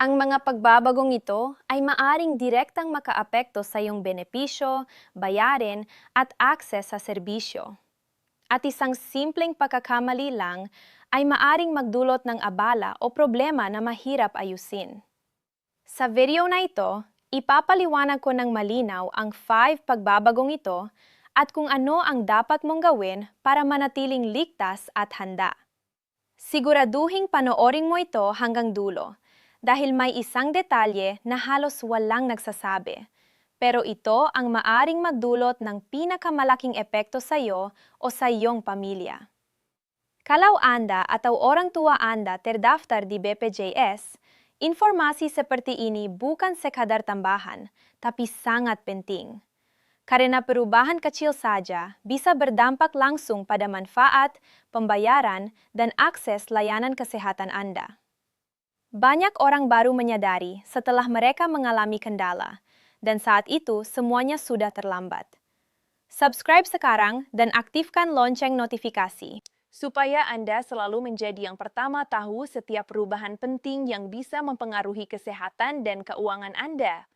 Ang mga pagbabagong ito ay maaring direktang makaapekto sa iyong benepisyo, bayarin at akses sa serbisyo. At isang simpleng pagkakamali lang ay maaring magdulot ng abala o problema na mahirap ayusin. Sa video na ito, ipapaliwanag ko ng malinaw ang 5 pagbabagong ito at kung ano ang dapat mong gawin para manatiling ligtas at handa. Siguraduhing panoorin mo ito hanggang dulo dahil may isang detalye na halos walang nagsasabi. Pero ito ang maaring magdulot ng pinakamalaking epekto sa iyo o sa iyong pamilya. Kalau Anda atau orang tua Anda terdaftar di BPJS, informasi seperti ini bukan sekadar tambahan, tapi sangat penting. Karena perubahan kecil saja bisa berdampak langsung pada manfaat, pembayaran, dan akses layanan kesehatan Anda. Banyak orang baru menyadari setelah mereka mengalami kendala, dan saat itu semuanya sudah terlambat. Subscribe sekarang dan aktifkan lonceng notifikasi supaya Anda selalu menjadi yang pertama tahu setiap perubahan penting yang bisa mempengaruhi kesehatan dan keuangan Anda.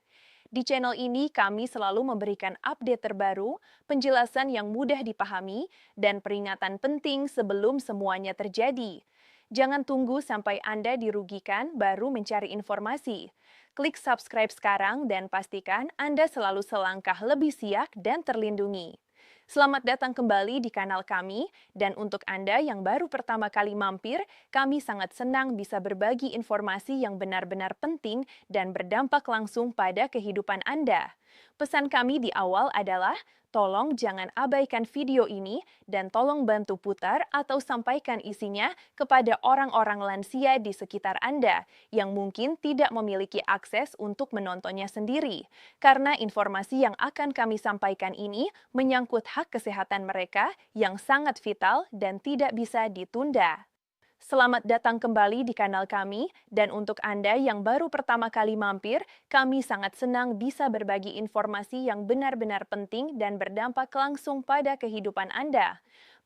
Di channel ini kami selalu memberikan update terbaru, penjelasan yang mudah dipahami, dan peringatan penting sebelum semuanya terjadi. Jangan tunggu sampai Anda dirugikan baru mencari informasi. Klik subscribe sekarang dan pastikan Anda selalu selangkah lebih siap dan terlindungi. Selamat datang kembali di kanal kami, dan untuk Anda yang baru pertama kali mampir, kami sangat senang bisa berbagi informasi yang benar-benar penting dan berdampak langsung pada kehidupan Anda. Pesan kami di awal adalah, tolong jangan abaikan video ini dan tolong bantu putar atau sampaikan isinya kepada orang-orang lansia di sekitar Anda yang mungkin tidak memiliki akses untuk menontonnya sendiri. Karena informasi yang akan kami sampaikan ini menyangkut hak kesehatan mereka yang sangat vital dan tidak bisa ditunda. Selamat datang kembali di kanal kami, dan untuk Anda yang baru pertama kali mampir, kami sangat senang bisa berbagi informasi yang benar-benar penting dan berdampak langsung pada kehidupan Anda.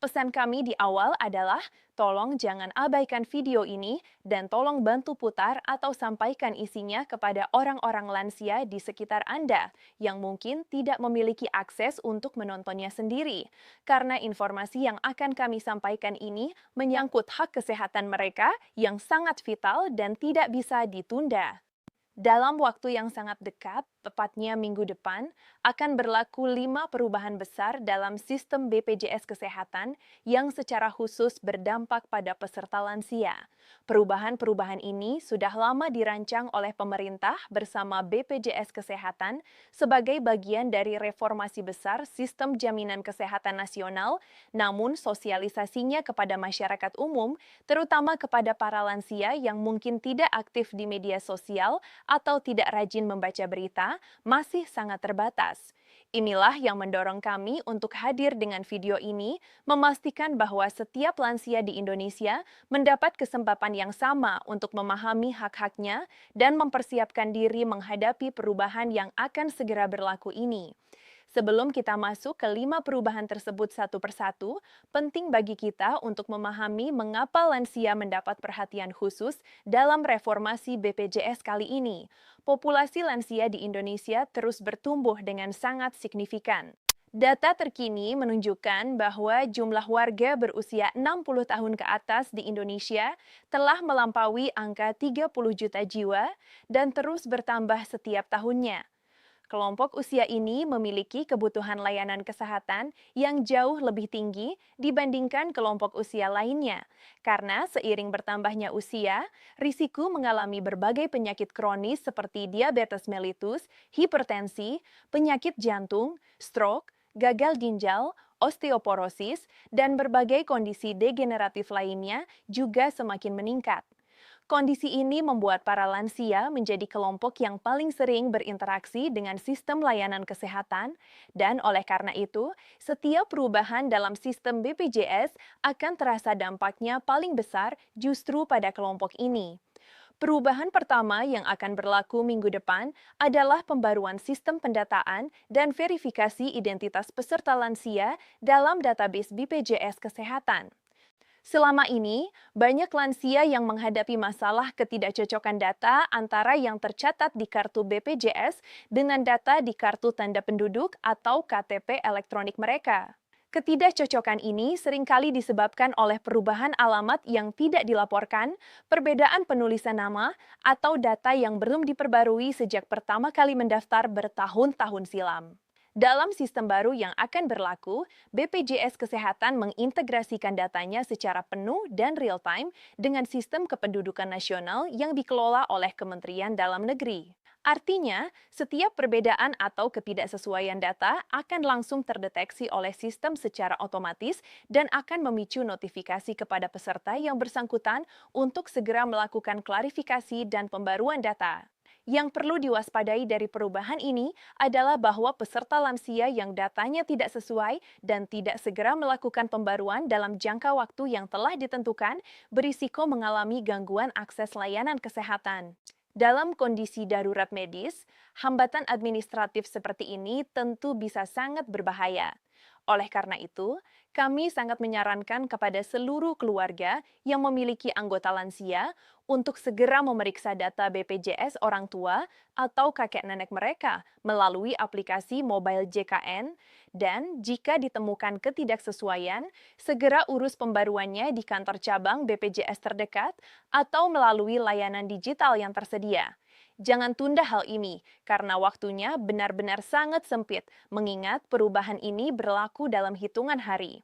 Pesan kami di awal adalah, tolong jangan abaikan video ini dan tolong bantu putar atau sampaikan isinya kepada orang-orang lansia di sekitar Anda yang mungkin tidak memiliki akses untuk menontonnya sendiri. Karena informasi yang akan kami sampaikan ini menyangkut hak kesehatan mereka yang sangat vital dan tidak bisa ditunda. Dalam waktu yang sangat dekat, tepatnya minggu depan, akan berlaku 5 perubahan besar dalam sistem BPJS Kesehatan yang secara khusus berdampak pada peserta lansia. Perubahan-perubahan ini sudah lama dirancang oleh pemerintah bersama BPJS Kesehatan sebagai bagian dari reformasi besar sistem jaminan kesehatan nasional, namun sosialisasinya kepada masyarakat umum, terutama kepada para lansia yang mungkin tidak aktif di media sosial atau tidak rajin membaca berita, masih sangat terbatas. Inilah yang mendorong kami untuk hadir dengan video ini, memastikan bahwa setiap lansia di Indonesia mendapat kesempatan yang sama untuk memahami hak-haknya dan mempersiapkan diri menghadapi perubahan yang akan segera berlaku ini. Sebelum kita masuk ke 5 perubahan tersebut satu persatu, penting bagi kita untuk memahami mengapa lansia mendapat perhatian khusus dalam reformasi BPJS kali ini. Populasi lansia di Indonesia terus bertumbuh dengan sangat signifikan. Data terkini menunjukkan bahwa jumlah warga berusia 60 tahun ke atas di Indonesia telah melampaui angka 30 juta jiwa dan terus bertambah setiap tahunnya. Kelompok usia ini memiliki kebutuhan layanan kesehatan yang jauh lebih tinggi dibandingkan kelompok usia lainnya. Karena seiring bertambahnya usia, risiko mengalami berbagai penyakit kronis seperti diabetes mellitus, hipertensi, penyakit jantung, stroke, gagal ginjal, osteoporosis, dan berbagai kondisi degeneratif lainnya juga semakin meningkat. Kondisi ini membuat para lansia menjadi kelompok yang paling sering berinteraksi dengan sistem layanan kesehatan, dan oleh karena itu, setiap perubahan dalam sistem BPJS akan terasa dampaknya paling besar justru pada kelompok ini. Perubahan pertama yang akan berlaku minggu depan adalah pembaruan sistem pendataan dan verifikasi identitas peserta lansia dalam database BPJS Kesehatan. Selama ini, banyak lansia yang menghadapi masalah ketidakcocokan data antara yang tercatat di kartu BPJS dengan data di kartu tanda penduduk atau KTP elektronik mereka. Ketidakcocokan ini seringkali disebabkan oleh perubahan alamat yang tidak dilaporkan, perbedaan penulisan nama, atau data yang belum diperbarui sejak pertama kali mendaftar bertahun-tahun silam. Dalam sistem baru yang akan berlaku, BPJS Kesehatan mengintegrasikan datanya secara penuh dan real-time dengan sistem kependudukan nasional yang dikelola oleh Kementerian Dalam Negeri. Artinya, setiap perbedaan atau ketidaksesuaian data akan langsung terdeteksi oleh sistem secara otomatis dan akan memicu notifikasi kepada peserta yang bersangkutan untuk segera melakukan klarifikasi dan pembaruan data. Yang perlu diwaspadai dari perubahan ini adalah bahwa peserta lansia yang datanya tidak sesuai dan tidak segera melakukan pembaruan dalam jangka waktu yang telah ditentukan berisiko mengalami gangguan akses layanan kesehatan. Dalam kondisi darurat medis, hambatan administratif seperti ini tentu bisa sangat berbahaya. Oleh karena itu, kami sangat menyarankan kepada seluruh keluarga yang memiliki anggota lansia untuk segera memeriksa data BPJS orang tua atau kakek nenek mereka melalui aplikasi mobile JKN, dan jika ditemukan ketidaksesuaian, segera urus pembaruannya di kantor cabang BPJS terdekat atau melalui layanan digital yang tersedia. Jangan tunda hal ini, karena waktunya benar-benar sangat sempit, mengingat perubahan ini berlaku dalam hitungan hari.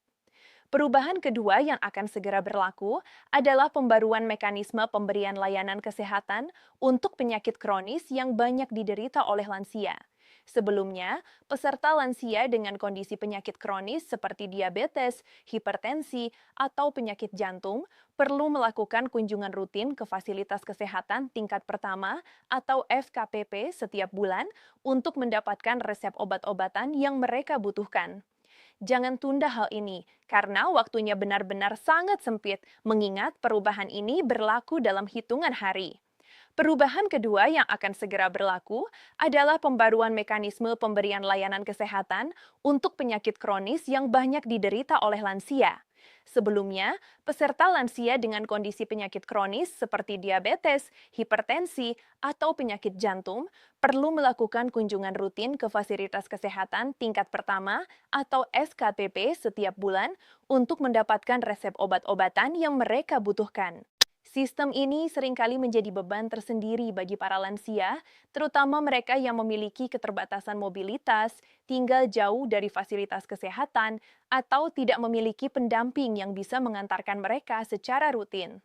Perubahan kedua yang akan segera berlaku adalah pembaruan mekanisme pemberian layanan kesehatan untuk penyakit kronis yang banyak diderita oleh lansia. Sebelumnya, peserta lansia dengan kondisi penyakit kronis seperti diabetes, hipertensi, atau penyakit jantung perlu melakukan kunjungan rutin ke fasilitas kesehatan tingkat pertama atau FKPP setiap bulan untuk mendapatkan resep obat-obatan yang mereka butuhkan. Jangan tunda hal ini, karena waktunya benar-benar sangat sempit, mengingat perubahan ini berlaku dalam hitungan hari. Perubahan kedua yang akan segera berlaku adalah pembaruan mekanisme pemberian layanan kesehatan untuk penyakit kronis yang banyak diderita oleh lansia. Sebelumnya, peserta lansia dengan kondisi penyakit kronis seperti diabetes, hipertensi, atau penyakit jantung perlu melakukan kunjungan rutin ke fasilitas kesehatan tingkat pertama atau SKPP setiap bulan untuk mendapatkan resep obat-obatan yang mereka butuhkan. Sistem ini seringkali menjadi beban tersendiri bagi para lansia, terutama mereka yang memiliki keterbatasan mobilitas, tinggal jauh dari fasilitas kesehatan, atau tidak memiliki pendamping yang bisa mengantarkan mereka secara rutin.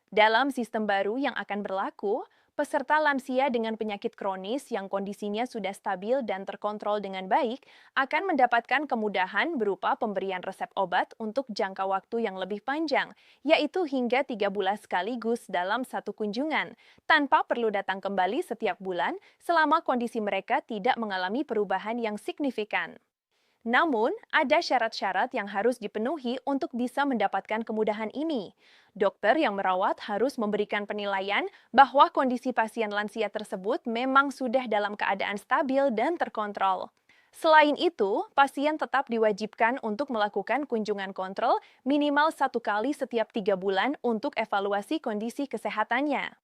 Dalam sistem baru yang akan berlaku, peserta lansia dengan penyakit kronis yang kondisinya sudah stabil dan terkontrol dengan baik akan mendapatkan kemudahan berupa pemberian resep obat untuk jangka waktu yang lebih panjang, yaitu hingga 3 bulan sekaligus dalam satu kunjungan, tanpa perlu datang kembali setiap bulan selama kondisi mereka tidak mengalami perubahan yang signifikan. Namun, ada syarat-syarat yang harus dipenuhi untuk bisa mendapatkan kemudahan ini. Dokter yang merawat harus memberikan penilaian bahwa kondisi pasien lansia tersebut memang sudah dalam keadaan stabil dan terkontrol. Selain itu, pasien tetap diwajibkan untuk melakukan kunjungan kontrol minimal 1 kali setiap 3 bulan untuk evaluasi kondisi kesehatannya.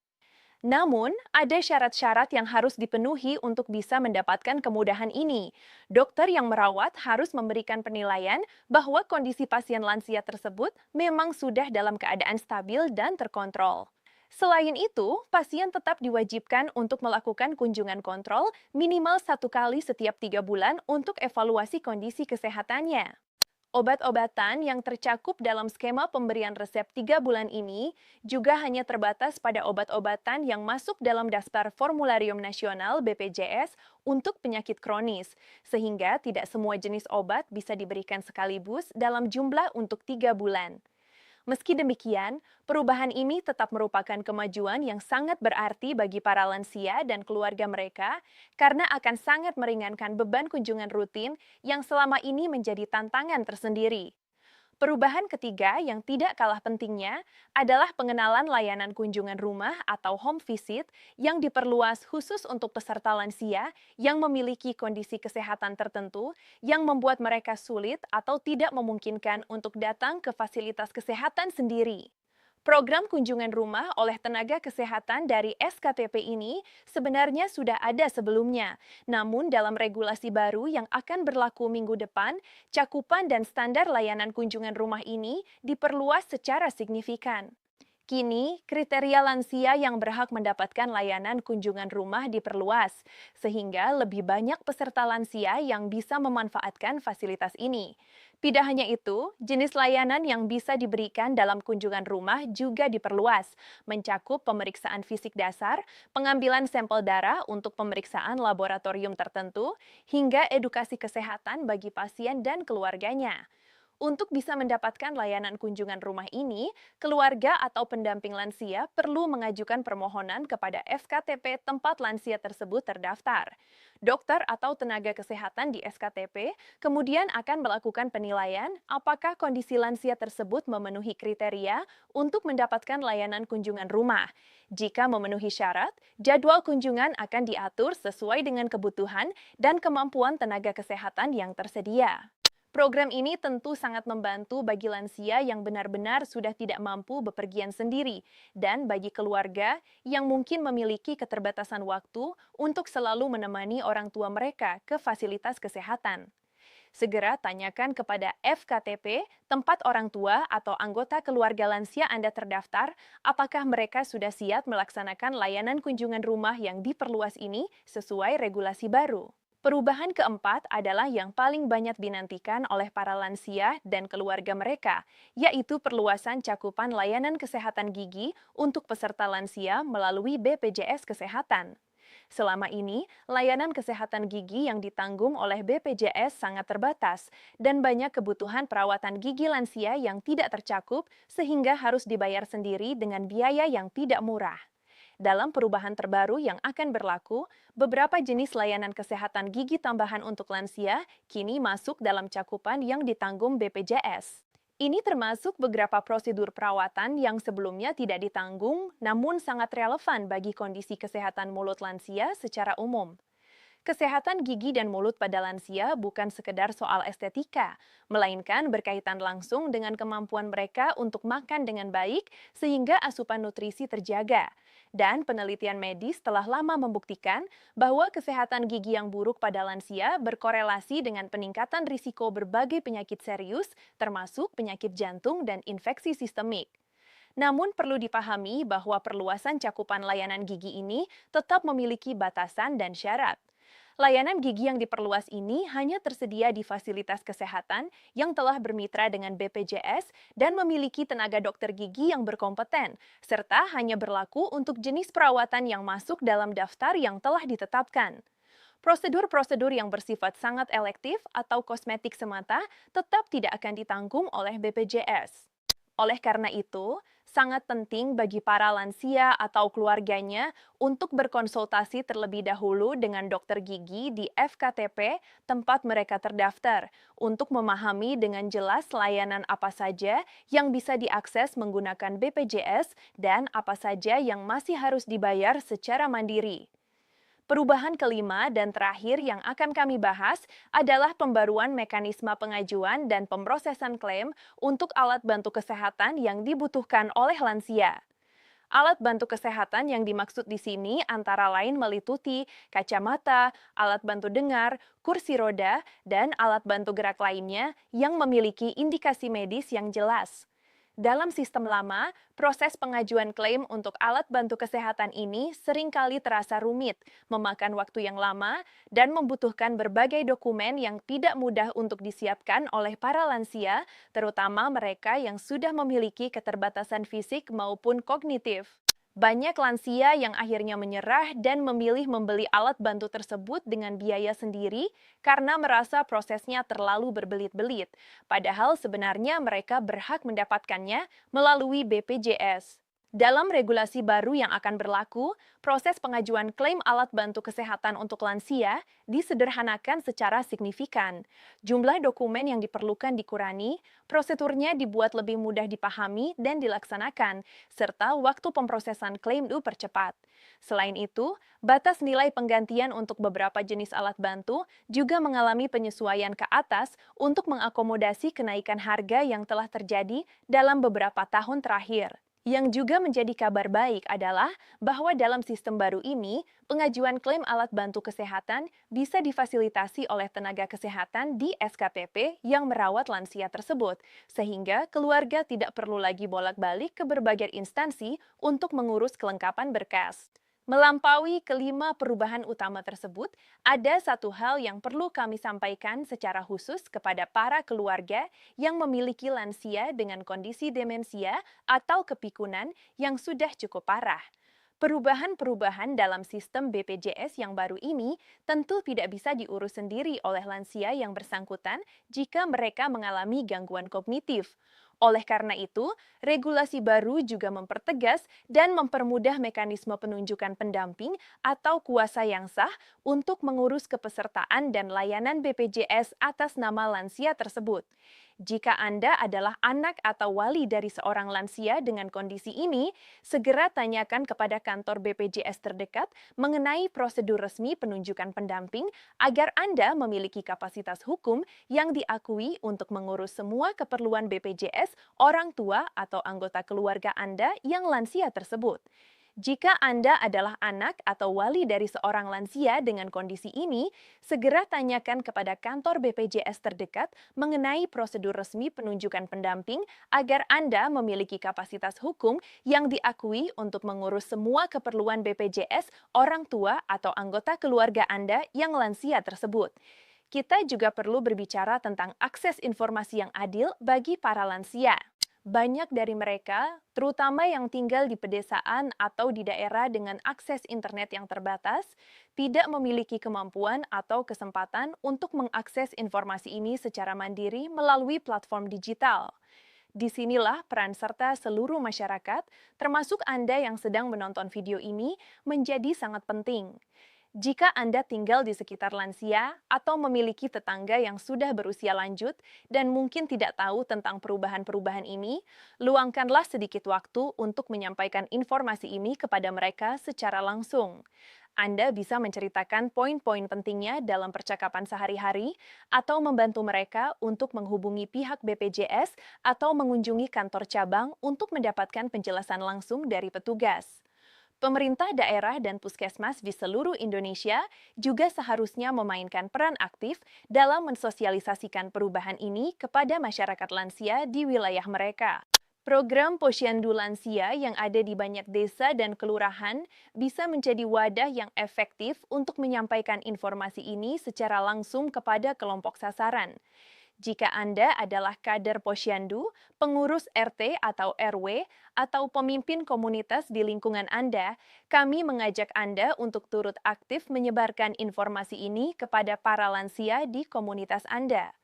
Namun, ada syarat-syarat yang harus dipenuhi untuk bisa mendapatkan kemudahan ini. Dokter yang merawat harus memberikan penilaian bahwa kondisi pasien lansia tersebut memang sudah dalam keadaan stabil dan terkontrol. Selain itu, pasien tetap diwajibkan untuk melakukan kunjungan kontrol minimal 1 kali setiap 3 bulan untuk evaluasi kondisi kesehatannya. Obat-obatan yang tercakup dalam skema pemberian resep 3 bulan ini juga hanya terbatas pada obat-obatan yang masuk dalam daftar Formularium Nasional BPJS untuk penyakit kronis, sehingga tidak semua jenis obat bisa diberikan sekaligus dalam jumlah untuk 3 bulan. Meski demikian, perubahan ini tetap merupakan kemajuan yang sangat berarti bagi para lansia dan keluarga mereka karena akan sangat meringankan beban kunjungan rutin yang selama ini menjadi tantangan tersendiri. Perubahan ketiga yang tidak kalah pentingnya adalah pengenalan layanan kunjungan rumah atau home visit yang diperluas khusus untuk peserta lansia yang memiliki kondisi kesehatan tertentu yang membuat mereka sulit atau tidak memungkinkan untuk datang ke fasilitas kesehatan sendiri. Program kunjungan rumah oleh tenaga kesehatan dari SKTP ini sebenarnya sudah ada sebelumnya. Namun dalam regulasi baru yang akan berlaku minggu depan, cakupan dan standar layanan kunjungan rumah ini diperluas secara signifikan. Kini, kriteria lansia yang berhak mendapatkan layanan kunjungan rumah diperluas, sehingga lebih banyak peserta lansia yang bisa memanfaatkan fasilitas ini. Tidak hanya itu, jenis layanan yang bisa diberikan dalam kunjungan rumah juga diperluas, mencakup pemeriksaan fisik dasar, pengambilan sampel darah untuk pemeriksaan laboratorium tertentu, hingga edukasi kesehatan bagi pasien dan keluarganya. Untuk bisa mendapatkan layanan kunjungan rumah ini, keluarga atau pendamping lansia perlu mengajukan permohonan kepada SKTP tempat lansia tersebut terdaftar. Dokter atau tenaga kesehatan di SKTP kemudian akan melakukan penilaian apakah kondisi lansia tersebut memenuhi kriteria untuk mendapatkan layanan kunjungan rumah. Jika memenuhi syarat, jadwal kunjungan akan diatur sesuai dengan kebutuhan dan kemampuan tenaga kesehatan yang tersedia. Program ini tentu sangat membantu bagi lansia yang benar-benar sudah tidak mampu bepergian sendiri dan bagi keluarga yang mungkin memiliki keterbatasan waktu untuk selalu menemani orang tua mereka ke fasilitas kesehatan. Segera tanyakan kepada FKTP, tempat orang tua atau anggota keluarga lansia Anda terdaftar, apakah mereka sudah siap melaksanakan layanan kunjungan rumah yang diperluas ini sesuai regulasi baru. Perubahan keempat adalah yang paling banyak dinantikan oleh para lansia dan keluarga mereka, yaitu perluasan cakupan layanan kesehatan gigi untuk peserta lansia melalui BPJS Kesehatan. Selama ini, layanan kesehatan gigi yang ditanggung oleh BPJS sangat terbatas dan banyak kebutuhan perawatan gigi lansia yang tidak tercakup sehingga harus dibayar sendiri dengan biaya yang tidak murah. Dalam perubahan terbaru yang akan berlaku, beberapa jenis layanan kesehatan gigi tambahan untuk lansia kini masuk dalam cakupan yang ditanggung BPJS. Ini termasuk beberapa prosedur perawatan yang sebelumnya tidak ditanggung, namun sangat relevan bagi kondisi kesehatan mulut lansia secara umum. Kesehatan gigi dan mulut pada lansia bukan sekedar soal estetika, melainkan berkaitan langsung dengan kemampuan mereka untuk makan dengan baik sehingga asupan nutrisi terjaga. Dan penelitian medis telah lama membuktikan bahwa kesehatan gigi yang buruk pada lansia berkorelasi dengan peningkatan risiko berbagai penyakit serius, termasuk penyakit jantung dan infeksi sistemik. Namun perlu dipahami bahwa perluasan cakupan layanan gigi ini tetap memiliki batasan dan syarat. Layanan gigi yang diperluas ini hanya tersedia di fasilitas kesehatan yang telah bermitra dengan BPJS dan memiliki tenaga dokter gigi yang berkompeten, serta hanya berlaku untuk jenis perawatan yang masuk dalam daftar yang telah ditetapkan. Prosedur-prosedur yang bersifat sangat elektif atau kosmetik semata tetap tidak akan ditanggung oleh BPJS. Oleh karena itu, sangat penting bagi para lansia atau keluarganya untuk berkonsultasi terlebih dahulu dengan dokter gigi di FKTP tempat mereka terdaftar untuk memahami dengan jelas layanan apa saja yang bisa diakses menggunakan BPJS dan apa saja yang masih harus dibayar secara mandiri. Perubahan kelima dan terakhir yang akan kami bahas adalah pembaruan mekanisme pengajuan dan pemrosesan klaim untuk alat bantu kesehatan yang dibutuhkan oleh lansia. Alat bantu kesehatan yang dimaksud di sini antara lain meliputi kacamata, alat bantu dengar, kursi roda, dan alat bantu gerak lainnya yang memiliki indikasi medis yang jelas. Dalam sistem lama, proses pengajuan klaim untuk alat bantu kesehatan ini seringkali terasa rumit, memakan waktu yang lama, dan membutuhkan berbagai dokumen yang tidak mudah untuk disiapkan oleh para lansia, terutama mereka yang sudah memiliki keterbatasan fisik maupun kognitif. Banyak lansia yang akhirnya menyerah dan memilih membeli alat bantu tersebut dengan biaya sendiri karena merasa prosesnya terlalu berbelit-belit. Padahal sebenarnya mereka berhak mendapatkannya melalui BPJS. Dalam regulasi baru yang akan berlaku, proses pengajuan klaim alat bantu kesehatan untuk lansia disederhanakan secara signifikan. Jumlah dokumen yang diperlukan dikurangi, prosedurnya dibuat lebih mudah dipahami dan dilaksanakan, serta waktu pemrosesan klaim dipercepat. Selain itu, batas nilai penggantian untuk beberapa jenis alat bantu juga mengalami penyesuaian ke atas untuk mengakomodasi kenaikan harga yang telah terjadi dalam beberapa tahun terakhir. Yang juga menjadi kabar baik adalah bahwa dalam sistem baru ini, pengajuan klaim alat bantu kesehatan bisa difasilitasi oleh tenaga kesehatan di SKPP yang merawat lansia tersebut, sehingga keluarga tidak perlu lagi bolak-balik ke berbagai instansi untuk mengurus kelengkapan berkas. Melampaui kelima perubahan utama tersebut, ada satu hal yang perlu kami sampaikan secara khusus kepada para keluarga yang memiliki lansia dengan kondisi demensia atau kepikunan yang sudah cukup parah. Perubahan-perubahan dalam sistem BPJS yang baru ini tentu tidak bisa diurus sendiri oleh lansia yang bersangkutan jika mereka mengalami gangguan kognitif. Oleh karena itu, regulasi baru juga mempertegas dan mempermudah mekanisme penunjukan pendamping atau kuasa yang sah untuk mengurus kepesertaan dan layanan BPJS atas nama lansia tersebut. Jika Anda adalah anak atau wali dari seorang lansia dengan kondisi ini, segera tanyakan kepada kantor BPJS terdekat mengenai prosedur resmi penunjukan pendamping agar Anda memiliki kapasitas hukum yang diakui untuk mengurus semua keperluan BPJS orang tua atau anggota keluarga Anda yang lansia tersebut. Jika Anda adalah anak atau wali dari seorang lansia dengan kondisi ini, segera tanyakan kepada kantor BPJS terdekat mengenai prosedur resmi penunjukan pendamping agar Anda memiliki kapasitas hukum yang diakui untuk mengurus semua keperluan BPJS orang tua atau anggota keluarga Anda yang lansia tersebut. Kita juga perlu berbicara tentang akses informasi yang adil bagi para lansia. Banyak dari mereka, terutama yang tinggal di pedesaan atau di daerah dengan akses internet yang terbatas, tidak memiliki kemampuan atau kesempatan untuk mengakses informasi ini secara mandiri melalui platform digital. Disinilah peran serta seluruh masyarakat, termasuk Anda yang sedang menonton video ini, menjadi sangat penting. Jika Anda tinggal di sekitar lansia atau memiliki tetangga yang sudah berusia lanjut dan mungkin tidak tahu tentang perubahan-perubahan ini, luangkanlah sedikit waktu untuk menyampaikan informasi ini kepada mereka secara langsung. Anda bisa menceritakan poin-poin pentingnya dalam percakapan sehari-hari atau membantu mereka untuk menghubungi pihak BPJS atau mengunjungi kantor cabang untuk mendapatkan penjelasan langsung dari petugas. Pemerintah daerah dan puskesmas di seluruh Indonesia juga seharusnya memainkan peran aktif dalam mensosialisasikan perubahan ini kepada masyarakat lansia di wilayah mereka. Program Posyandu Lansia yang ada di banyak desa dan kelurahan bisa menjadi wadah yang efektif untuk menyampaikan informasi ini secara langsung kepada kelompok sasaran. Jika Anda adalah kader posyandu, pengurus RT atau RW, atau pemimpin komunitas di lingkungan Anda, kami mengajak Anda untuk turut aktif menyebarkan informasi ini kepada para lansia di komunitas Anda.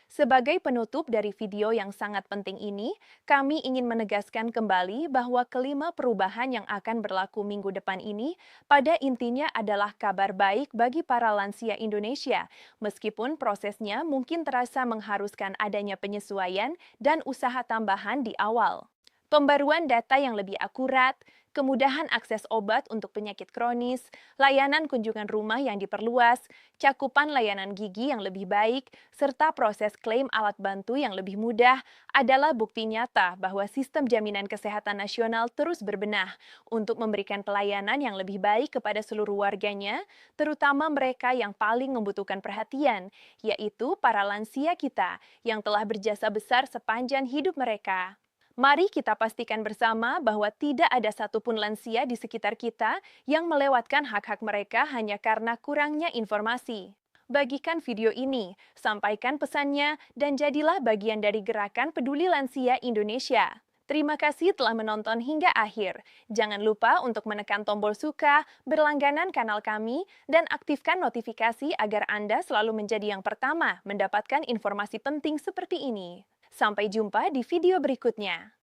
Sebagai penutup dari video yang sangat penting ini, kami ingin menegaskan kembali bahwa kelima perubahan yang akan berlaku minggu depan ini pada intinya adalah kabar baik bagi para lansia Indonesia, meskipun prosesnya mungkin terasa mengharuskan adanya penyesuaian dan usaha tambahan di awal. Pembaruan data yang lebih akurat, kemudahan akses obat untuk penyakit kronis, layanan kunjungan rumah yang diperluas, cakupan layanan gigi yang lebih baik, serta proses klaim alat bantu yang lebih mudah adalah bukti nyata bahwa sistem jaminan kesehatan nasional terus berbenah untuk memberikan pelayanan yang lebih baik kepada seluruh warganya, terutama mereka yang paling membutuhkan perhatian, yaitu para lansia kita yang telah berjasa besar sepanjang hidup mereka. Mari kita pastikan bersama bahwa tidak ada satupun lansia di sekitar kita yang melewatkan hak-hak mereka hanya karena kurangnya informasi. Bagikan video ini, sampaikan pesannya, dan jadilah bagian dari gerakan peduli lansia Indonesia. Terima kasih telah menonton hingga akhir. Jangan lupa untuk menekan tombol suka, berlangganan kanal kami, dan aktifkan notifikasi agar Anda selalu menjadi yang pertama mendapatkan informasi penting seperti ini. Sampai jumpa di video berikutnya.